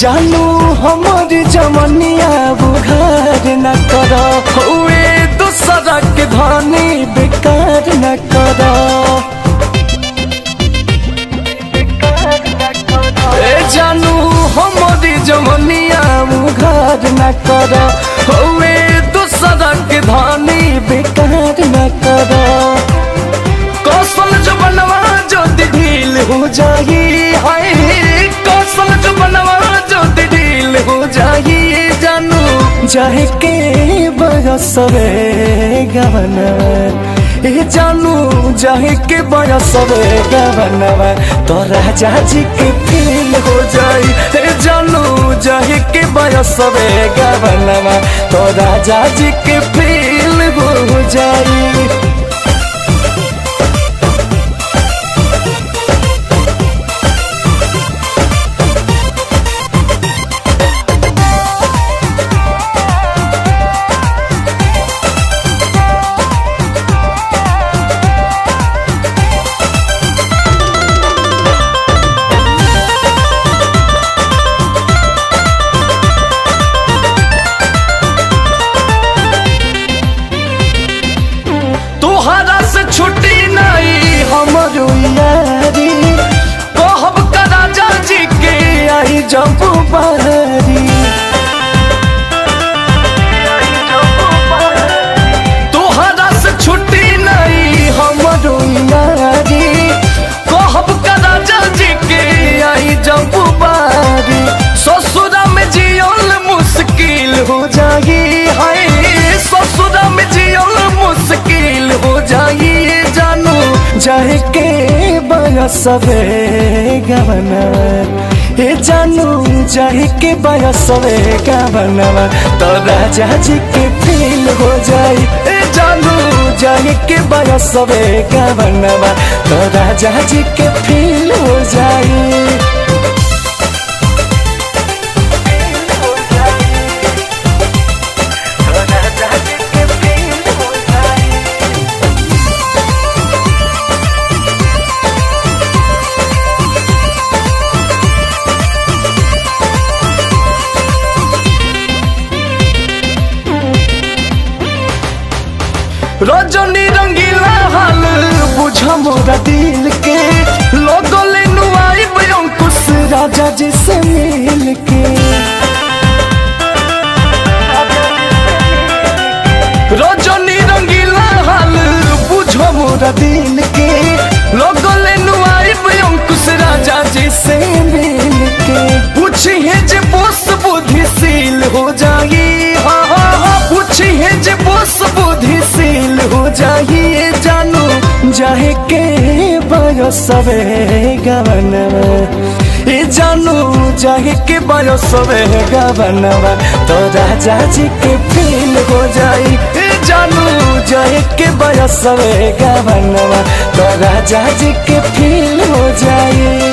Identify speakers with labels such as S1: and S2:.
S1: जानू हमर जमनिया बुघार न कर हुए दूसरा के धनी बेकार न कर। जानू हमर जमनिया बुघार न कर हुए दूसरा के धनी बेकार न कर। कौशल जो बनवा जो ढील हो जाही हाय कौशल जो बनवा जो ढील हो जाही जानू जाहे के बरसवे गवनवा ए जानू जाहे के बरसवे गवनवा तो राजा जी के फील हो जाई। ए जानू जाहे के बरसवे गवनवा तो राजा जी के फील हो जाई। तोहरा से छुट्टी नहीं हमरो यारी कहब का राजा जी के आई जब बारी। तोहरा से छुट्टी नहीं हमरो यारी कहब का राजा जी के आई जब बारी। ससुरा में जियल मुश्किल हो जाई हाय ससुरा में जियल मुश्किल हो जाई। जानू जाए के बरसवे गवनवा ए जानू जाए के बरसवे गवनवा तो राजा जी के फील हो जाई। ए जानू जाए के बरसवे गवनवा तो राजा जी के फील हो जाई। रजनी रंगीला हाल बुझ मोरा दिल के लोगो ले नुआई अंकुश राजा जी से मिल के। रजनी रंगीला हाल बुझ मोरा दिल के लोगो ले नुआई अंकुश राजा जी से मिल के। पूछी है जे बोस बुद्धिशील हो जाई हाँ हाँ हाँ पूछी है जे बोस बुद्धिशील हो जाइए। जानू जाहे के बरसवे गवनवा ए जानू जाहे के बरसवे गवनवा तो राजा जी के फील हो जाई। ए जानू जाहे के बरसवे गवनवा तो राजा जी के फील हो जाई।